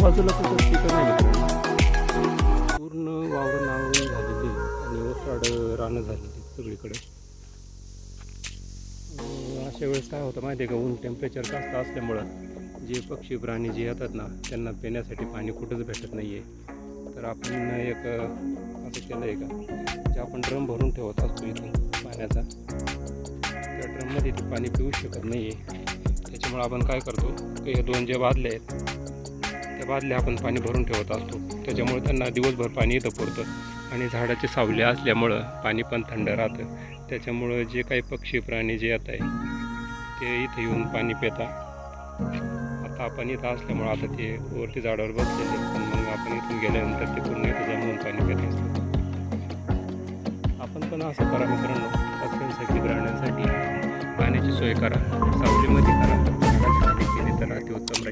बाजूला कुठं पिकं नाही मित्रांनो, पूर्ण वावरं नांगरून झालेली आणि ओसाड रानं झालेली सगळीकडे. अशा वेळेस काय होतं माहिती आहे का, ऊन टेम्परेचर जास्त असल्यामुळं जे पक्षी प्राणी जे येतात ना, त्यांना पिण्यासाठी पाणी कुठंच भेटत नाही आहे. तर आपण एक असं केलं आहे का, जे आपण ड्रम भरून ठेवत असतो इथं पाण्याचा, त्या ड्रममध्ये ते पाणी पिऊ शकत नाही आहे. त्याच्यामुळं आपण काय करतो, हे 2 जे बादल्या आहेत त्या बादल्या आपण पाणी भरून ठेवत असतो. त्याच्यामुळे त्यांना दिवसभर पाणी इथं पुरतं आणि झाडाची सावली असल्यामुळं पाणी पण थंड राहतं. त्याच्यामुळं जे काही पक्षी प्राणी जे येत आहे ते इथे येऊन पाणी पितात. आता आपण इथं असल्यामुळं आता ते वरती झाडावर बसलेले, पण मग आपण इथून गेल्यानंतर ते पूर्ण इथं जमवून पाणी पित असतो. आपण पण असं करा मित्रांनो, पक्ष्यांसाठी प्राण्यांसाठी पाण्याची सोय करा, सावलीमध्ये करा. झाडाच्या खाली केली तर अतिउत्तम राहील.